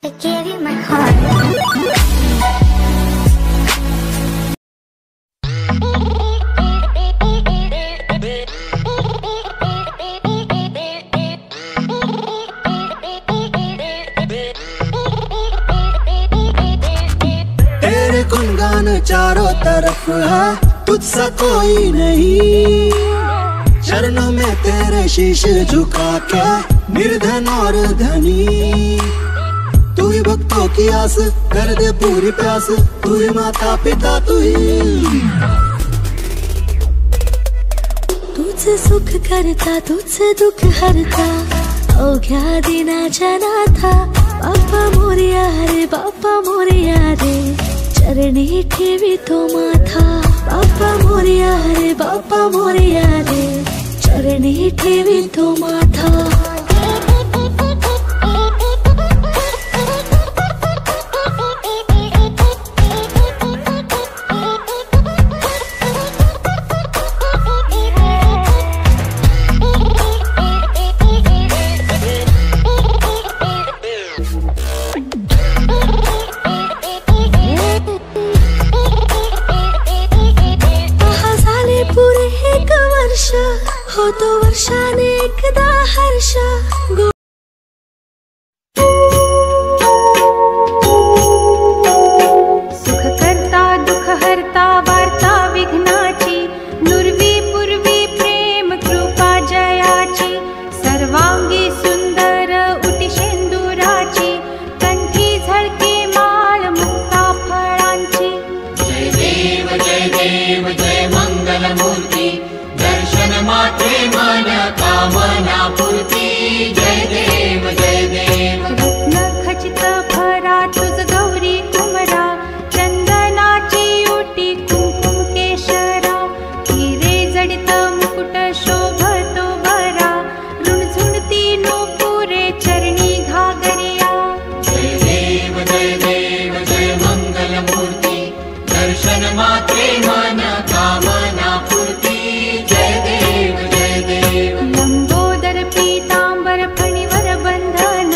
I gave you my heart. तेरे गुनगान चारों तरफ है, तुझसा कोई नहीं। चरणों में तेरे शीश झुका के निर्धन और धनी। तू ही भक्तों की आस, कर दे पूरी प्यास। तू ही माता पिता, तू ही। तुझसे सुख करता, तुझसे दुख हरता, अवघ्या दिनाच्या नाथा। बाप्पा मोरया रे, बाप्पा मोरया रे, चरणी ठेवी तो माथा। बाप्पा मोरया रे, बाप्पा मोरया रे, चरणी ठेवी तो माथा। होतो वर्षाने एकदा हर्ष। सुख करता दुख हरता, वार्ता विघ्नाची। नुरवी पूर्वी प्रेम कृपा जयाची। सर्वांगी सुंदर उटी शेंदुराची, कंठी झळके माळ मुक्ता फळांची। जय देव जय देव जय मंगल मूर्ती, दर्शन मात्रे मन कामना पूर्ती। जय देव जय देव। रत्न खचित भरा तुझ गौरी कुमरा, चंदनाची उटी कुंकुम केशरा। हिरे जडित मुकुट शोभतो बरा, रुणझुणती नूपुरे चरणी घागरिया। जय देव जय देव जय मंगल मूर्ती, दर्शन मात्रे मन कामना पूर्ती। लंबोदर पीतांबर फणीवर बंधन,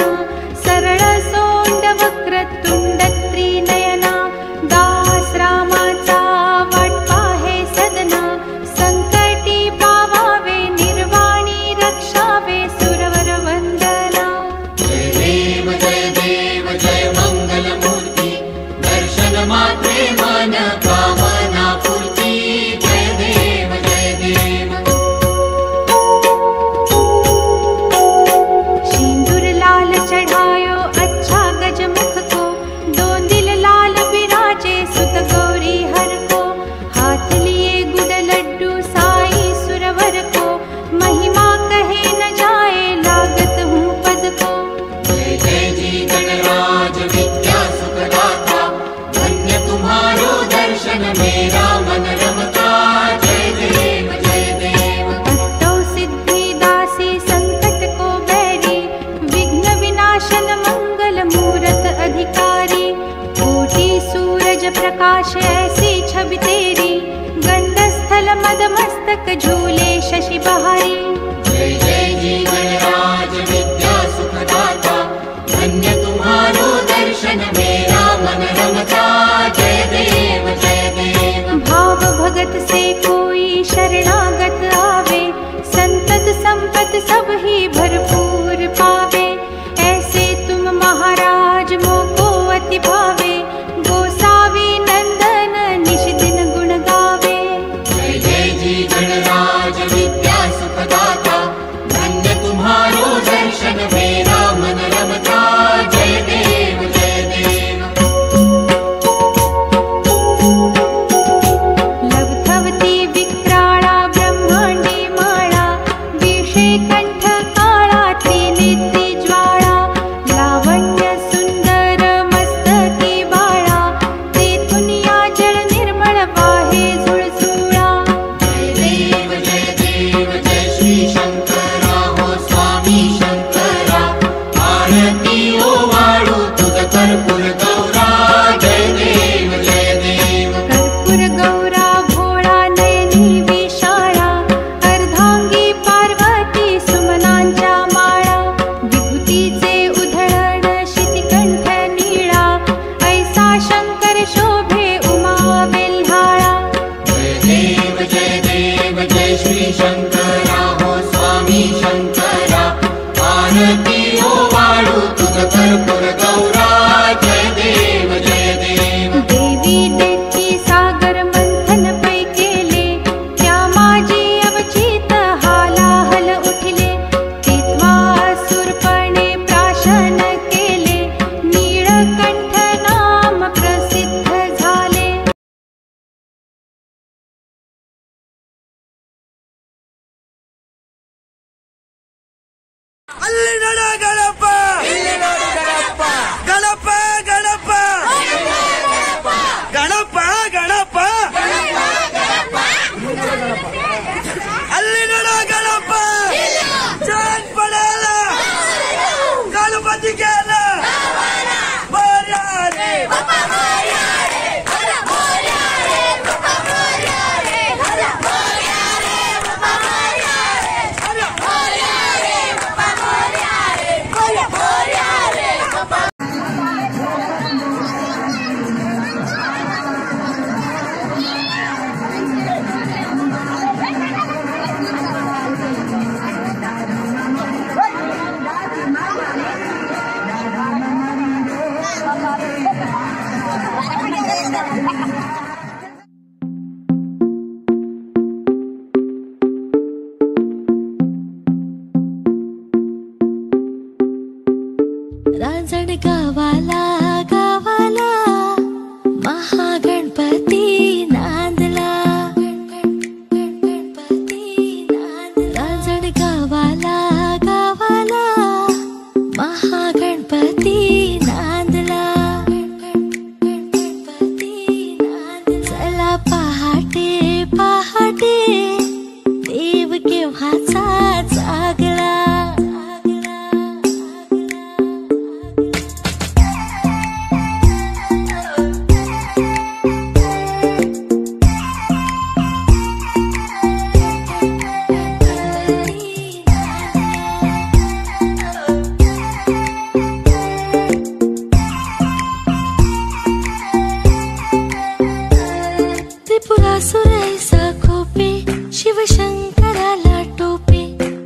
सरळ सोंड वक्र तुंड त्रिनयना। दास रामाचा वाटपा हे सदना, संकटी पावावे निर्वाणी रक्षावे सुरवर वंदना। जय देव जय मंगल मूर्ती, दर्शन मात्रे मन कामना पूर्ती। जय देव जय देव। सिंदूर लाल चढ़ायो अच्छा गजमुख को, दोंदिल लाल बिराजे सुत गौरी हर को। हाथ लिए गुड़ लड्डू साई सुरवर को, महिमा कहे न जाए लागत हूँ पद को। जय जय जी गणराज विद्या सुखदाता, धन्य तुम्हारो दर्शन मेरा मन रमता। जय देव जय देव। अष्टौ सिद्धि दासी संकट को बैरी, विघ्न विनाशन मंगल मूरत अधिकारी। कोटि सूरज प्रकाश ऐसी छवि तेरी, गंडस्थल मद मस्तक झूले शशि बहारी। जय जय जी गणराज विद्या सुखदाता, धन्य तुम्हारो दर्शन मेरा मन रमता। जय देव जय देव। भाव भगत से कोई शरणागत आवे, संतत संपत सब ही भरपूर पावे। ऐसे तुम महाराज मोको अति भावे, गोसावी नंदन निश दिन गुण गावे। जय जय जी गणराज विद्या सुखदाता, धन्य तुम्हारो दर्शन मेरा मन रमता। जय देव जय देव। लवथवती विक्राळा ब्रह्मांडी माळा, विषे कंठ का रांजण गावाला गावाला महागणपती नांदला, रांजण गावाला गावाला महागणपती नांदला, चला पहाटे पहाटे देव केव्हाचा जागला. त्रिपुरासुरैसा खोपे शिवशंकराला टोपे,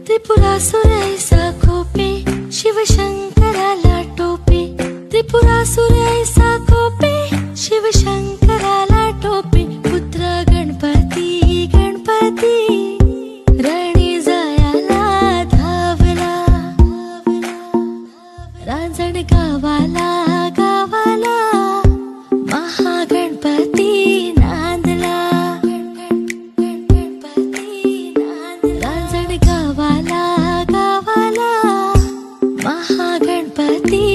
त्रिपुरासुरैसा खोपे शिवशंकराला टोपे, त्रिपुरासुरैसा खोपे शिवशंकराला टोपे. पुत्र गणपती गणपती रणी जायाला धावला, रांजण गावाला गावाला महागणपती नांदला, रांजण गावाला गावाला महागणपती